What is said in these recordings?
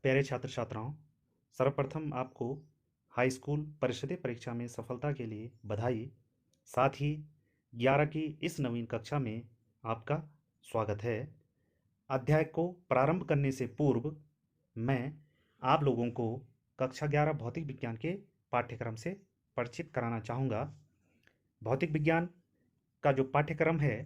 प्यारे छात्र छात्राओं, सर्वप्रथम आपको हाई स्कूल परिषदीय परीक्षा में सफलता के लिए बधाई। साथ ही 11 की इस नवीन कक्षा में आपका स्वागत है। अध्याय को प्रारंभ करने से पूर्व मैं आप लोगों को कक्षा 11 भौतिक विज्ञान के पाठ्यक्रम से परिचित कराना चाहूँगा। भौतिक विज्ञान का जो पाठ्यक्रम है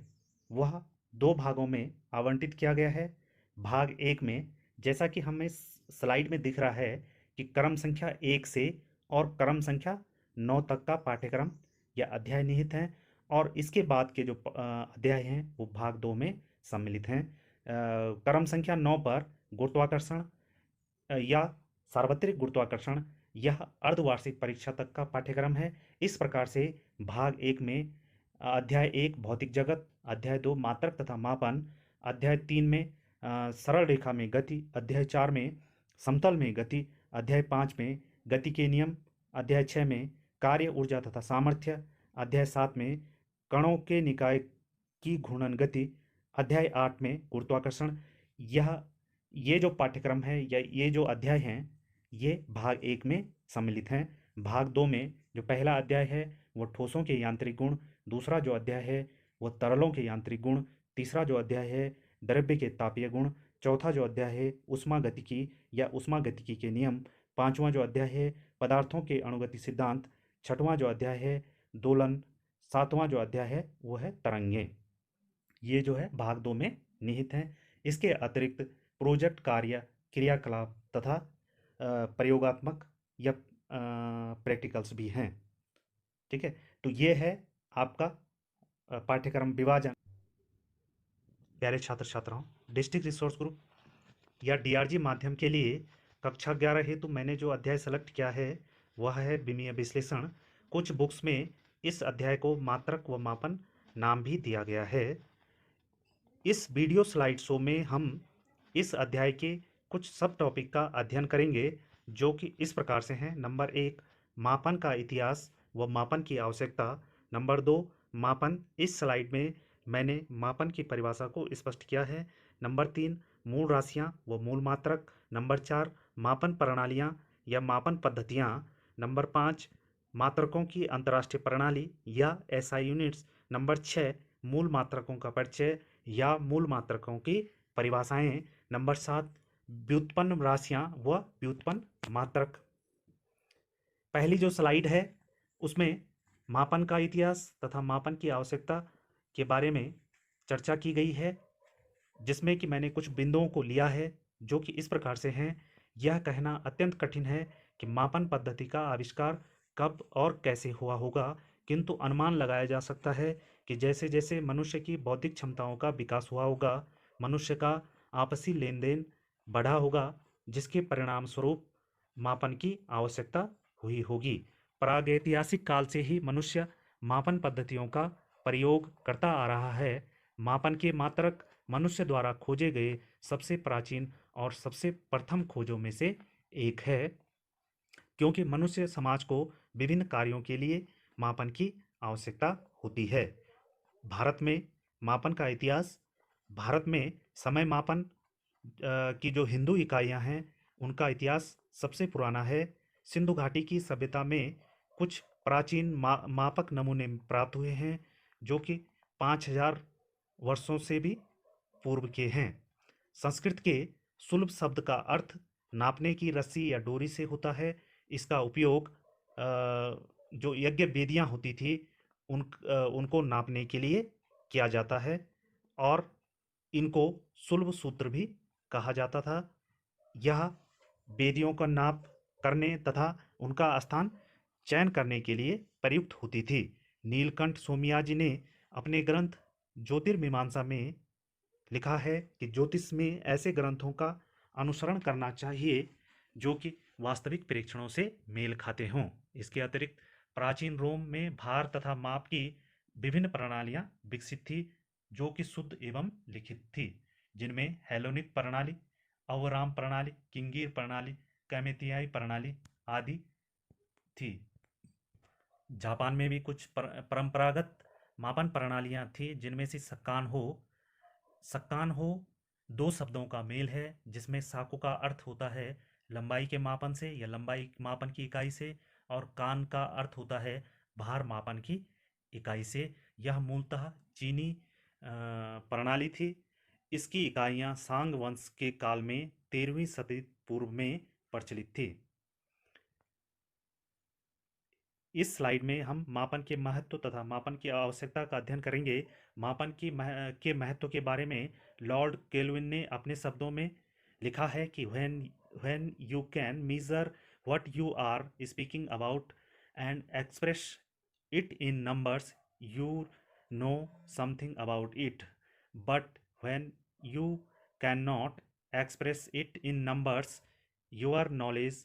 वह दो भागों में आवंटित किया गया है। भाग एक में जैसा कि हमें स्लाइड में दिख रहा है कि क्रम संख्या 1 से और क्रम संख्या 9 तक का पाठ्यक्रम या अध्याय निहित हैं, और इसके बाद के जो अध्याय हैं वो भाग 2 में सम्मिलित हैं। क्रम संख्या 9 पर गुरुत्वाकर्षण या सार्वत्रिक गुरुत्वाकर्षण यह अर्धवार्षिक परीक्षा तक का पाठ्यक्रम है। इस प्रकार से भाग एक में अध्याय 1 भौतिक जगत, अध्याय 2 मात्रक तथा मापन, अध्याय 3 में सरल रेखा में गति, अध्याय 4 में समतल में गति, अध्याय 5 में गति के नियम, अध्याय 6 में कार्य ऊर्जा तथा सामर्थ्य, अध्याय 7 में कणों के निकाय की घूर्णन गति, अध्याय 8 में गुरुत्वाकर्षण। यह ये जो पाठ्यक्रम है या ये जो अध्याय हैं ये भाग एक में सम्मिलित हैं। भाग दो में जो पहला अध्याय है वो ठोसों के यांत्रिक गुण, दूसरा जो अध्याय है वो तरलों के यांत्रिक गुण, तीसरा जो अध्याय है द्रव्य के तापीय गुण, चौथा जो अध्याय है ऊष्मागतिकी या ऊष्मागतिकी के नियम, पांचवा जो अध्याय है पदार्थों के अणुगति सिद्धांत, छठवां जो अध्याय है दोलन, सातवां जो अध्याय है वो है तरंगें। ये जो है भाग दो में निहित हैं। इसके अतिरिक्त प्रोजेक्ट कार्य, क्रियाकलाप तथा प्रयोगात्मक या प्रैक्टिकल्स भी हैं। ठीक है, तो ये है आपका पाठ्यक्रम विभाजन। प्यारे छात्र छात्राओं, डिस्ट्रिक्ट रिसोर्स ग्रुप या डीआरजी माध्यम के लिए कक्षा 11 हेतु मैंने जो अध्याय सेलेक्ट किया है वह है विमीय विश्लेषण। कुछ बुक्स में इस अध्याय को मात्रक व मापन नाम भी दिया गया है। इस वीडियो स्लाइड शो में हम इस अध्याय के कुछ सब टॉपिक का अध्ययन करेंगे जो कि इस प्रकार से हैं। नंबर 1, मापन का इतिहास व मापन की आवश्यकता। नंबर 2, मापन। इस स्लाइड में मैंने मापन की परिभाषा को स्पष्ट किया है। नंबर 3, मूल राशियाँ व मूल मात्रक। नंबर 4, मापन प्रणालियाँ या मापन पद्धतियाँ। नंबर 5, मात्रकों की अंतर्राष्ट्रीय प्रणाली या एसआई यूनिट्स। नंबर 6, मूल मात्रकों का परिचय या मूल मात्रकों की परिभाषाएं। नंबर 7, व्युत्पन्न राशियां व व्युत्पन्न मात्रक। पहली जो स्लाइड है उसमें मापन का इतिहास तथा मापन की आवश्यकता के बारे में चर्चा की गई है, जिसमें कि मैंने कुछ बिंदुओं को लिया है जो कि इस प्रकार से हैं। यह कहना अत्यंत कठिन है कि मापन पद्धति का आविष्कार कब और कैसे हुआ होगा, किंतु अनुमान लगाया जा सकता है कि जैसे जैसे मनुष्य की बौद्धिक क्षमताओं का विकास हुआ होगा, मनुष्य का आपसी लेन देन बढ़ा होगा, जिसके परिणाम स्वरूप मापन की आवश्यकता हुई होगी। प्रागैतिहासिक काल से ही मनुष्य मापन पद्धतियों का प्रयोग करता आ रहा है। मापन के मात्रक मनुष्य द्वारा खोजे गए सबसे प्राचीन और सबसे प्रथम खोजों में से एक है, क्योंकि मनुष्य समाज को विभिन्न कार्यों के लिए मापन की आवश्यकता होती है। भारत में मापन का इतिहास। भारत में समय मापन की जो हिंदू इकाइयां हैं उनका इतिहास सबसे पुराना है। सिंधु घाटी की सभ्यता में कुछ प्राचीन मापक नमूने प्राप्त हुए हैं जो कि 5000 वर्षों से भी पूर्व के हैं। संस्कृत के सुलभ शब्द का अर्थ नापने की रस्सी या डोरी से होता है। इसका उपयोग जो यज्ञ वेदियां होती थी उनको नापने के लिए किया जाता है, और इनको सुलभ सूत्र भी कहा जाता था। यह वेदियों का नाप करने तथा उनका स्थान चयन करने के लिए प्रयुक्त होती थी। नीलकंठ सोमयाजी ने अपने ग्रंथ ज्योतिर्मीमांसा में लिखा है कि ज्योतिष में ऐसे ग्रंथों का अनुसरण करना चाहिए जो कि वास्तविक परीक्षणों से मेल खाते हों। इसके अतिरिक्त प्राचीन रोम में भार तथा माप की विभिन्न प्रणालियां विकसित थी जो कि शुद्ध एवं लिखित थी, जिनमें हेलोनिक प्रणाली, अवराम प्रणाली, किंगीर प्रणाली, कैमेतियाई प्रणाली आदि थी। जापान में भी कुछ परंपरागत मापन प्रणालियां थी जिनमें से सक्कान हो दो शब्दों का मेल है जिसमें साको का अर्थ होता है लंबाई के मापन से या लंबाई मापन की इकाई से, और कान का अर्थ होता है भार मापन की इकाई से। यह मूलतः चीनी प्रणाली थी। इसकी इकाइयाँ सांग वंश के काल में 13वीं सदी पूर्व में प्रचलित थी। इस स्लाइड में हम मापन के महत्व तथा मापन की आवश्यकता का अध्ययन करेंगे। मापन के महत्व के बारे में लॉर्ड केल्विन ने अपने शब्दों में लिखा है कि when you can measure what you are speaking about and express it in numbers, you know something about it. But when you cannot express it in numbers, your knowledge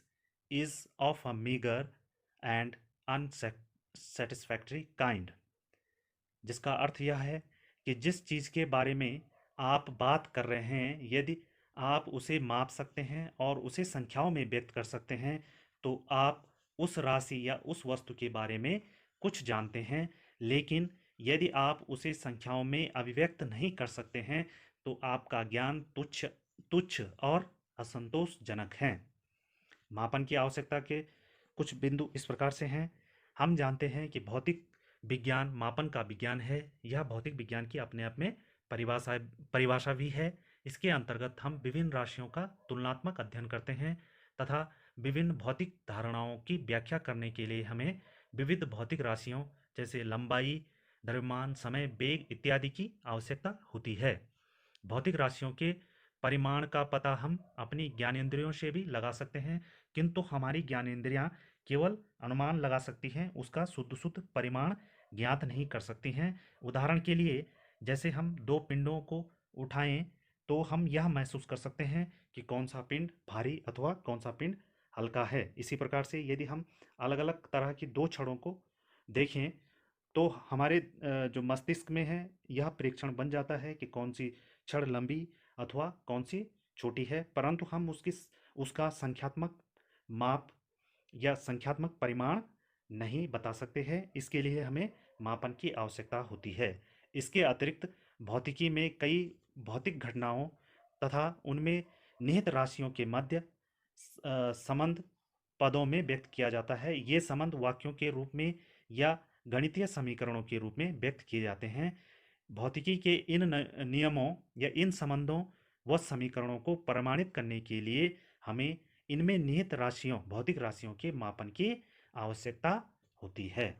is of a meager and unsatisfactory kind. जिसका अर्थ यह है कि जिस चीज़ के बारे में आप बात कर रहे हैं, यदि आप उसे माप सकते हैं और उसे संख्याओं में व्यक्त कर सकते हैं, तो आप उस राशि या उस वस्तु के बारे में कुछ जानते हैं। लेकिन यदि आप उसे संख्याओं में अभिव्यक्त नहीं कर सकते हैं, तो आपका ज्ञान तुच्छ तुच्छ और असंतोषजनक है। मापन की आवश्यकता के कुछ बिंदु इस प्रकार से हैं। हम जानते हैं कि भौतिक विज्ञान मापन का विज्ञान है। यह भौतिक विज्ञान की अपने आप में परिभाषा परिभाषा भी है। इसके अंतर्गत हम विभिन्न राशियों का तुलनात्मक अध्ययन करते हैं तथा विभिन्न भौतिक धारणाओं की व्याख्या करने के लिए हमें विविध भौतिक राशियों जैसे लंबाई, द्रव्यमान, समय, वेग इत्यादि की आवश्यकता होती है। भौतिक राशियों के परिमाण का पता हम अपनी ज्ञानेंद्रियों से भी लगा सकते हैं, किंतु हमारी ज्ञानेंद्रियां केवल अनुमान लगा सकती हैं, उसका शुद्ध शुद्ध परिमाण ज्ञात नहीं कर सकती हैं। उदाहरण के लिए जैसे हम दो पिंडों को उठाएं तो हम यह महसूस कर सकते हैं कि कौन सा पिंड भारी अथवा कौन सा पिंड हल्का है। इसी प्रकार से यदि हम अलग अलग तरह की दो छड़ों को देखें तो हमारे जो मस्तिष्क में है यह प्रेक्षण बन जाता है कि कौन सी छड़ लंबी अथवा कौन सी छोटी है, परंतु हम उसका संख्यात्मक माप या संख्यात्मक परिमाण नहीं बता सकते हैं। इसके लिए हमें मापन की आवश्यकता होती है। इसके अतिरिक्त भौतिकी में कई भौतिक घटनाओं तथा उनमें निहित राशियों के मध्य संबंध पदों में व्यक्त किया जाता है। ये संबंध वाक्यों के रूप में या गणितीय समीकरणों के रूप में व्यक्त किए जाते हैं। भौतिकी के इन नियमों या इन संबंधों व समीकरणों को प्रमाणित करने के लिए हमें इनमें निहित राशियों भौतिक राशियों के मापन की आवश्यकता होती है।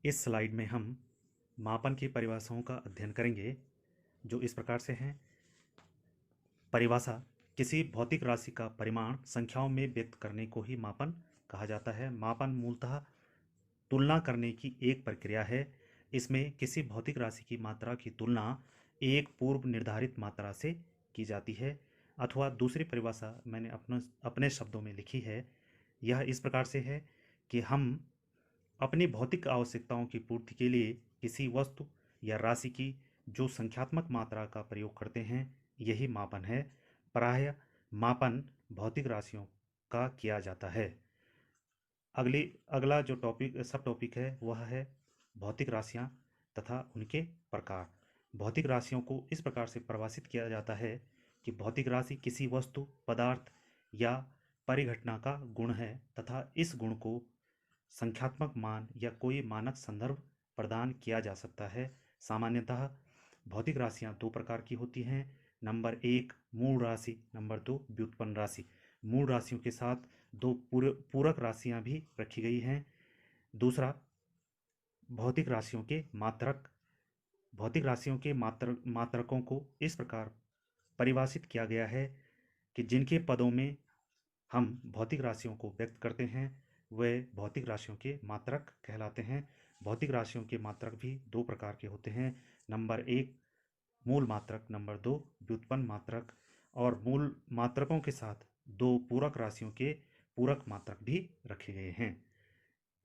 इस स्लाइड में हम मापन की परिभाषाओं का अध्ययन करेंगे जो इस प्रकार से हैं। परिभाषा: किसी भौतिक राशि का परिमाण संख्याओं में व्यक्त करने को ही मापन कहा जाता है। मापन मूलतः तुलना करने की एक प्रक्रिया है। इसमें किसी भौतिक राशि की मात्रा की तुलना एक पूर्व निर्धारित मात्रा से की जाती है, अथवा दूसरी परिभाषा मैंने अपने शब्दों में लिखी है। यह इस प्रकार से है कि हम अपनी भौतिक आवश्यकताओं की पूर्ति के लिए किसी वस्तु या राशि की जो संख्यात्मक मात्रा का प्रयोग करते हैं, यही मापन है। प्रायः मापन भौतिक राशियों का किया जाता है। अगला जो सब टॉपिक है वह है भौतिक राशियाँ तथा उनके प्रकार। भौतिक राशियों को इस प्रकार से परिभाषित किया जाता है कि भौतिक राशि किसी वस्तु, पदार्थ या परिघटना का गुण है तथा इस गुण को संख्यात्मक मान या कोई मानक संदर्भ प्रदान किया जा सकता है। सामान्यतः भौतिक राशियाँ दो प्रकार की होती हैं। नंबर 1 मूल राशि, नंबर 2 व्युत्पन्न राशि। मूल राशियों के साथ दो पूरक राशियाँ भी रखी गई हैं। दूसरा, भौतिक राशियों के मात्रक। भौतिक राशियों के मात्रकों को इस प्रकार परिभाषित किया गया है कि जिनके पदों में हम भौतिक राशियों को व्यक्त करते हैं वे भौतिक राशियों के मात्रक कहलाते हैं। भौतिक राशियों के मात्रक भी दो प्रकार के होते हैं। नंबर 1 मूल मात्रक, नंबर 2 व्युत्पन्न मात्रक। और मूल मात्रकों के साथ दो पूरक राशियों के पूरक मात्रक भी रखे गए हैं।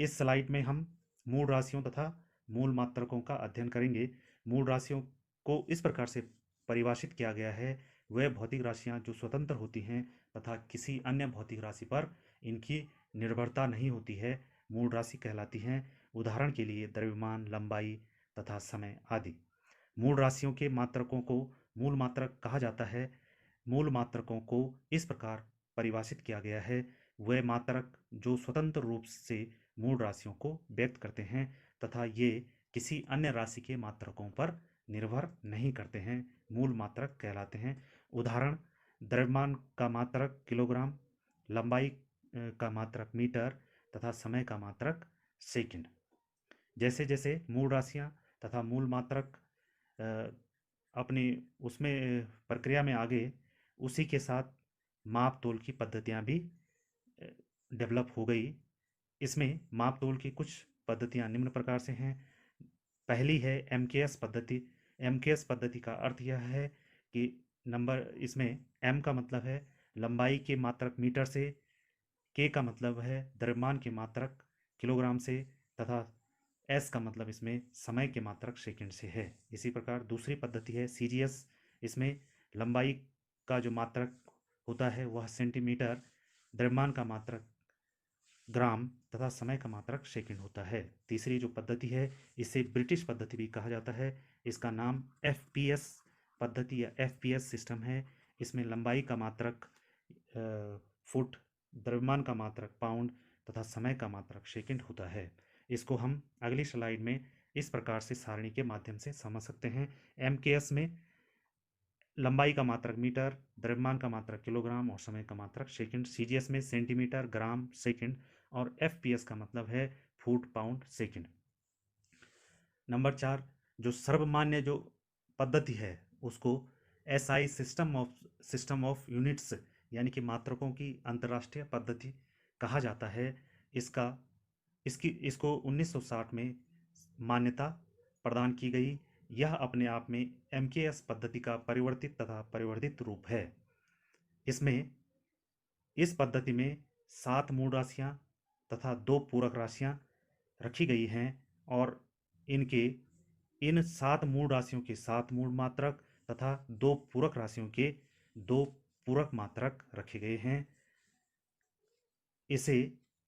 इस स्लाइड में हम मूल राशियों तथा मूल मात्रकों का अध्ययन करेंगे। मूल राशियों को इस प्रकार से परिभाषित किया गया है, वह भौतिक राशियाँ जो स्वतंत्र होती हैं तथा किसी अन्य भौतिक राशि पर इनकी निर्भरता नहीं होती है, मूल राशि कहलाती हैं। उदाहरण के लिए द्रव्यमान, लंबाई तथा समय आदि। मूल राशियों के मात्रकों को मूल मात्रक कहा जाता है। मूल मात्रकों को इस प्रकार परिभाषित किया गया है, वह मात्रक जो स्वतंत्र रूप से मूल राशियों को व्यक्त करते हैं तथा ये किसी अन्य राशि के मात्रकों पर निर्भर नहीं करते हैं, मूल मात्रक कहलाते हैं। उदाहरण: द्रव्यमान का मात्रक किलोग्राम, लंबाई का मात्रक मीटर तथा समय का मात्रक सेकंड। जैसे जैसे मूल राशियां तथा मूल मात्रक अपनी उसमें प्रक्रिया में आगे, उसी के साथ माप तोल की पद्धतियां भी डेवलप हो गई। इसमें माप तोल की कुछ पद्धतियां निम्न प्रकार से हैं। पहली है एमकेएस पद्धति। एमकेएस पद्धति का अर्थ यह है कि नंबर इसमें एम का मतलब है लंबाई के मात्रक मीटर से, के का मतलब है द्रव्यमान के मात्रक किलोग्राम से तथा एस का मतलब इसमें समय के मात्रक सेकंड से है। इसी प्रकार दूसरी पद्धति है सीजीएस। इसमें लंबाई का जो मात्रक होता है वह सेंटीमीटर, द्रव्यमान का मात्रक ग्राम तथा समय का मात्रक सेकंड होता है। तीसरी जो पद्धति है इसे ब्रिटिश पद्धति भी कहा जाता है। इसका नाम एफपीएस पद्धति या एफपीएस सिस्टम है। इसमें लंबाई का मात्रक फुट, द्रव्यमान का मात्रक पाउंड तथा समय का मात्रक सेकंड होता है। इसको हम अगली स्लाइड में इस प्रकार से सारणी के माध्यम से समझ सकते हैं। एमकेएस में लंबाई का मात्रक मीटर, द्रव्यमान का मात्रक किलोग्राम और समय का मात्रक सेकंड। सीजीएस में सेंटीमीटर, ग्राम, सेकंड और एफपीएस का मतलब है फुट, पाउंड, सेकंड। नंबर 4 जो सर्वमान्य जो पद्धति है उसको एसआई सिस्टम ऑफ यूनिट्स यानी कि मात्रकों की अंतर्राष्ट्रीय पद्धति कहा जाता है। इसको 1960 में मान्यता प्रदान की गई। यह अपने आप में एमकेएस पद्धति का परिवर्तित तथा परिवर्धित रूप है। इसमें इस पद्धति में 7 मूल राशियां तथा 2 पूरक राशियां रखी गई हैं और इन 7 मूल राशियों के 7 मूल मात्रक तथा 2 पूरक राशियों के 2 पूरक मात्रक रखे गए हैं। इसे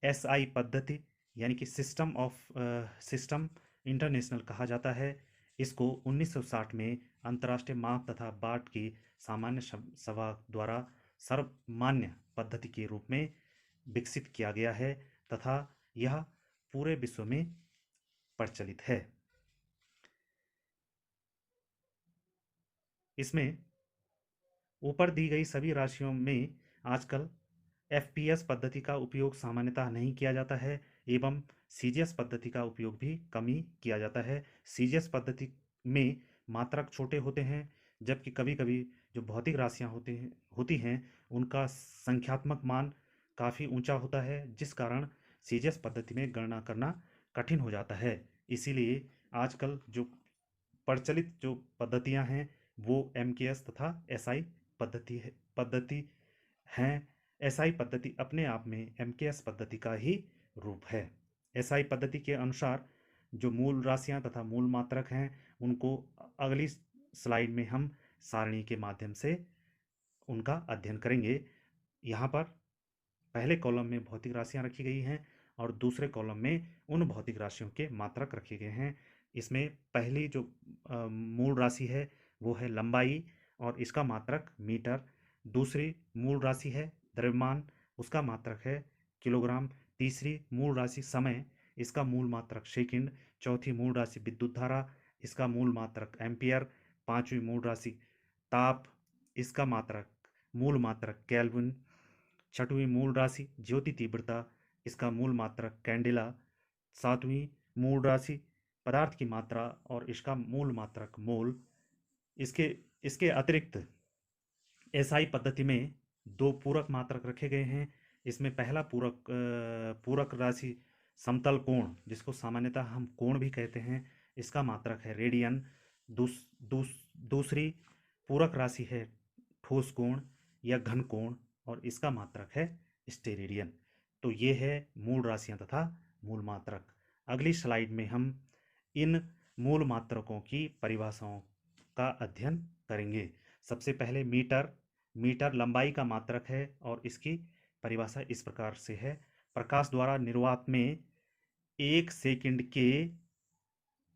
एसआई पद्धति यानी कि सिस्टम इंटरनेशनल कहा जाता है। इसको 1960 में अंतर्राष्ट्रीय माप तथा बाट की सामान्य सभा द्वारा सर्वमान्य पद्धति के रूप में विकसित किया गया है तथा यह पूरे विश्व में प्रचलित है। इसमें ऊपर दी गई सभी राशियों में आजकल एफपीएस पद्धति का उपयोग सामान्यतः नहीं किया जाता है एवं सीजीएस पद्धति का उपयोग भी कम ही किया जाता है। सीजीएस पद्धति में मात्रक छोटे होते हैं, जबकि कभी कभी जो भौतिक राशियां होती हैं उनका संख्यात्मक मान काफ़ी ऊंचा होता है, जिस कारण सीजीएस पद्धति में गणना करना कठिन हो जाता है। इसीलिए आजकल जो प्रचलित जो पद्धतियां हैं वो एमकेएस तथा एसआई पद्धति हैं। एसआई पद्धति अपने आप में एमकेएस पद्धति का ही रूप है। एसआई पद्धति के अनुसार जो मूल राशियां तथा मूल मात्रक हैं उनको अगली स्लाइड में हम सारणी के माध्यम से उनका अध्ययन करेंगे। यहाँ पर पहले कॉलम में भौतिक राशियां रखी गई हैं और दूसरे कॉलम में उन भौतिक राशियों के मात्रक रखे गए हैं। इसमें पहली जो मूल राशि है वो है लंबाई और इसका मात्रक मीटर। दूसरी मूल राशि है द्रव्यमान, उसका मात्रक है किलोग्राम। तीसरी मूल राशि समय, इसका मूल मात्रक सेकंड। चौथी मूल राशि विद्युत धारा, इसका मूल मात्रक एम्पियर। पांचवी मूल राशि ताप, इसका मूल मात्रक केल्विन। छठवीं मूल राशि ज्योति तीव्रता, इसका मूल मात्रक कैंडेला। सातवीं मूल राशि पदार्थ की मात्रा और इसका मूल मात्रक मोल। इसके इसके अतिरिक्त एसआई पद्धति में 2 पूरक मात्रक रखे गए हैं। इसमें पहला पूरक राशि समतल कोण, जिसको सामान्यतः हम कोण भी कहते हैं, इसका मात्रक है रेडियन। दूसरी पूरक राशि है ठोस कोण या घन कोण और इसका मात्रक है स्टेरेडियन। तो ये है मूल राशियां तथा मूल मात्रक। अगली स्लाइड में हम इन मूल मात्रकों की परिभाषाओं का अध्ययन करेंगे। सबसे पहले मीटर लंबाई का मात्रक है और इसकी परिभाषा इस प्रकार से है: प्रकाश द्वारा निर्वात में 1 सेकंड के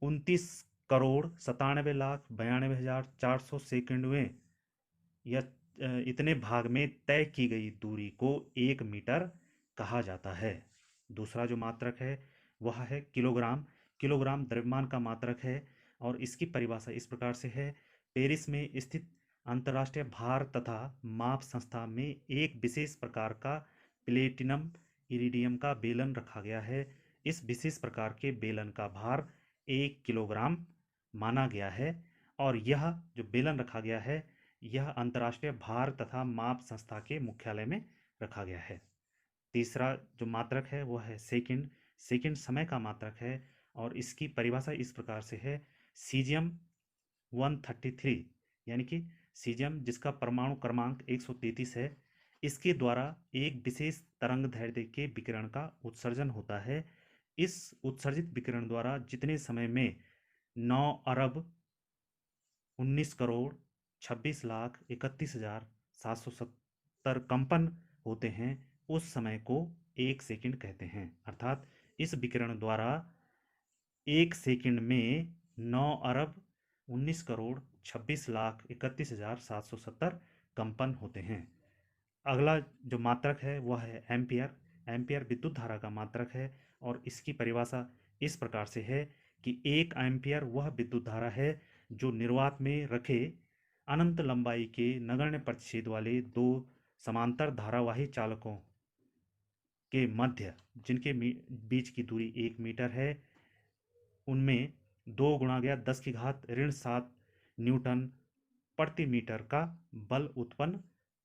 29 करोड़ 97,92,400 सेकंडवें या इतने भाग में तय की गई दूरी को 1 मीटर कहा जाता है। दूसरा जो मात्रक है वह है किलोग्राम। किलोग्राम द्रव्यमान का मात्रक है और इसकी परिभाषा इस प्रकार से है। पेरिस में स्थित अंतर्राष्ट्रीय भार तथा माप संस्था में एक विशेष प्रकार का प्लेटिनम इरिडियम का बेलन रखा गया है। इस विशेष प्रकार के बेलन का भार 1 किलोग्राम माना गया है और यह जो बेलन रखा गया है यह अंतर्राष्ट्रीय भार तथा माप संस्था के मुख्यालय में रखा गया है। तीसरा जो मात्रक है वह है सेकंड। सेकंड समय का मात्रक है और इसकी परिभाषा इस प्रकार से है। सीजियम 133 यानी कि सीजियम जिसका परमाणु क्रमांक 133 है, इसके द्वारा एक विशेष तरंग दैर्ध्य के विकिरण का उत्सर्जन होता है। इस उत्सर्जित विकिरण द्वारा जितने समय में 9,19,26,31,770 कंपन होते हैं उस समय को 1 सेकंड कहते हैं। अर्थात इस विकिरण द्वारा 1 सेकंड में 9,19,26,31,770 कंपन होते हैं। अगला जो मात्रक है वह है एम्पियर। एम्पियर विद्युत धारा का मात्रक है और इसकी परिभाषा इस प्रकार से है कि 1 एम्पियर वह विद्युत धारा है जो निर्वात में रखे अनंत लंबाई के नगण्य प्रतिच्छेद वाले दो समांतर धारावाही चालकों के मध्य जिनके बीच की दूरी 1 मीटर है उनमें 2 × 10⁻⁷ न्यूटन प्रति मीटर का बल उत्पन्न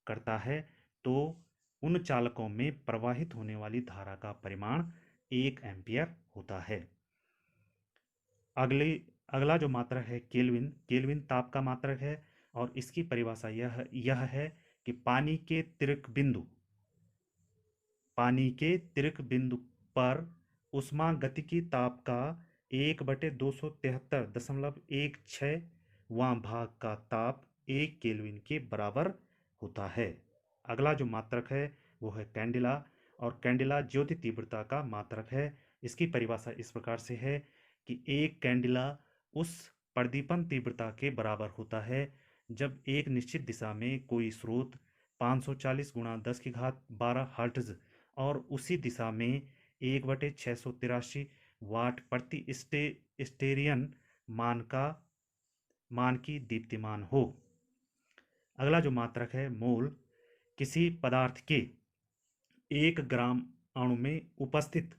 करता है। तो उन चालकों में प्रवाहित होने वाली धारा का परिमाण 1 एम्पियर होता है। अगला जो मात्रक है केल्विन। केल्विन ताप का मात्रक है और इसकी परिभाषा यह है कि पानी के तिर्क बिंदु पर ऊष्मागतिकी ताप का 1/273.16वां भाग का ताप 1 केल्विन के बराबर होता है। अगला जो मात्रक है वो है कैंडिला और कैंडिला ज्योति तीव्रता का मात्रक है। इसकी परिभाषा इस प्रकार से है कि एक कैंडिला उस प्रदीपन तीव्रता के बराबर होता है जब एक निश्चित दिशा में कोई स्रोत 540 × 10⁻12 हर्ट्ज और उसी दिशा में 1/683 वाट प्रति स्टेरियन मान की दीप्तिमान हो। अगला जो मात्रक है मोल। किसी पदार्थ के 1 ग्राम अणु में उपस्थित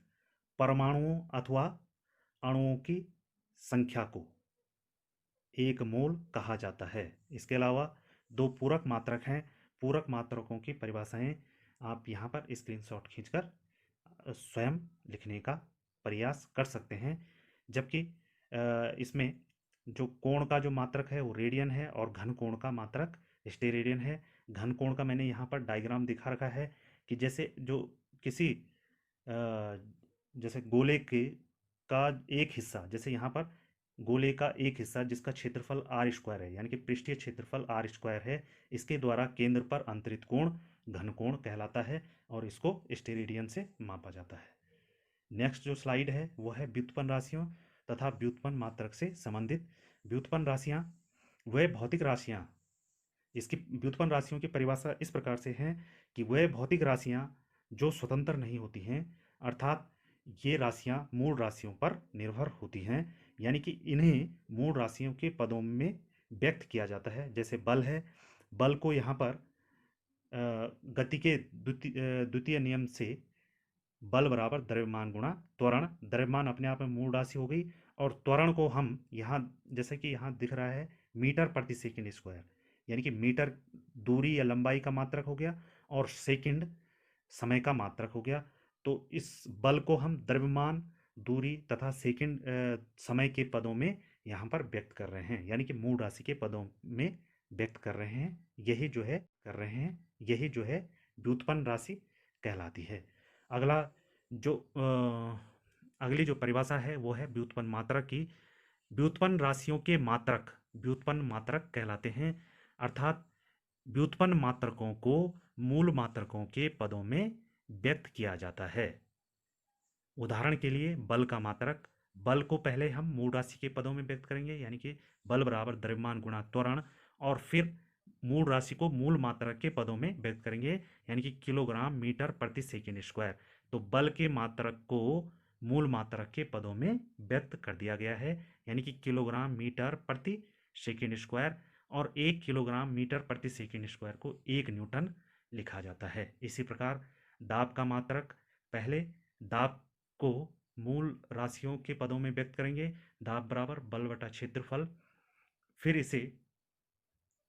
परमाणुओं अथवा अणुओं की संख्या को 1 मोल कहा जाता है। इसके अलावा 2 पूरक मात्रक हैं। पूरक मात्रकों की परिभाषाएं आप यहाँ पर स्क्रीनशॉट खींचकर स्वयं लिखने का प्रयास कर सकते हैं। जबकि इसमें जो कोण का जो मात्रक है वो रेडियन है और घन कोण का मात्रक स्टेरेडियन है। घन कोण का मैंने यहाँ पर डायग्राम दिखा रखा है कि जैसे जो किसी जैसे गोले का एक हिस्सा, जैसे यहाँ पर गोले का एक हिस्सा जिसका क्षेत्रफल r² है यानी कि पृष्ठीय क्षेत्रफल r² है, इसके द्वारा केंद्र पर अंतरित कोण घन कोण कहलाता है और इसको स्टेरेडियन से मापा जाता है। नेक्स्ट जो स्लाइड है वह है व्युत्पन्न राशियों तथा व्युत्पन्न मात्रक से संबंधित। व्युत्पन्न राशियाँ वह भौतिक राशियाँ, इसकी व्युत्पन्न राशियों की परिभाषा इस प्रकार से है कि वह भौतिक राशियाँ जो स्वतंत्र नहीं होती हैं, अर्थात ये राशियाँ मूल राशियों पर निर्भर होती हैं, यानी कि इन्हें मूल राशियों के पदों में व्यक्त किया जाता है। जैसे बल है, बल को यहाँ पर गति के द्वितीय नियम से बल बराबर द्रव्यमान गुणा त्वरण। द्रव्यमान अपने आप में मूल राशि हो गई और त्वरण को हम यहाँ जैसे कि यहाँ दिख रहा है मीटर प्रति सेकंड स्क्वायर, यानी कि मीटर दूरी या लंबाई का मात्रक हो गया और सेकंड समय का मात्रक हो गया। तो इस बल को हम द्रव्यमान, दूरी तथा सेकंड समय के पदों में यहाँ पर व्यक्त कर रहे हैं, यानी कि मूल राशि के पदों में व्यक्त कर रहे हैं। यही जो है व्युत्पन्न राशि कहलाती है। अगली जो परिभाषा है वो है व्युत्पन्न मात्रक की। व्युत्पन्न राशियों के मात्रक व्युत्पन्न मात्रक कहलाते हैं, अर्थात व्युत्पन्न मात्रकों को मूल मात्रकों के पदों में व्यक्त किया जाता है। उदाहरण के लिए बल का मात्रक बल को पहले हम मूल राशि के पदों में व्यक्त करेंगे, यानी कि बल बराबर द्रव्यमान गुणा त्वरण, और फिर मूल राशि को मूल मात्रक के पदों में व्यक्त करेंगे, यानी कि किलोग्राम मीटर प्रति सेकेंड स्क्वायर। तो बल के मात्रक को मूल मात्रक के पदों में व्यक्त कर दिया गया है, यानी कि किलोग्राम मीटर प्रति सेकेंड स्क्वायर, और 1 किलोग्राम मीटर प्रति सेकेंड स्क्वायर को 1 न्यूटन लिखा जाता है। इसी प्रकार दाब का मात्रक, पहले दाब को मूल राशियों के पदों में व्यक्त करेंगे, दाब बराबर बल बटा क्षेत्रफल, फिर इसे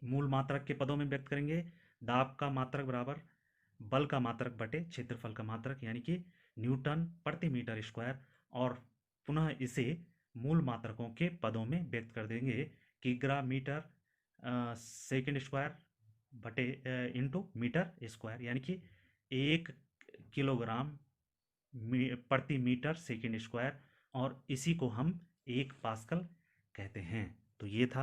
मूल मात्रक के पदों में व्यक्त करेंगे, दाब का मात्रक बराबर बल का मात्रक बटे क्षेत्रफल का मात्रक, यानी कि न्यूटन प्रति मीटर स्क्वायर, और पुनः इसे मूल मात्रकों के पदों में व्यक्त कर देंगे, किग्रा मीटर सेकेंड स्क्वायर बटे इंटू मीटर स्क्वायर, यानी कि 1 किलोग्राम प्रति मीटर सेकेंड स्क्वायर, और इसी को हम 1 पास्कल कहते हैं। तो ये था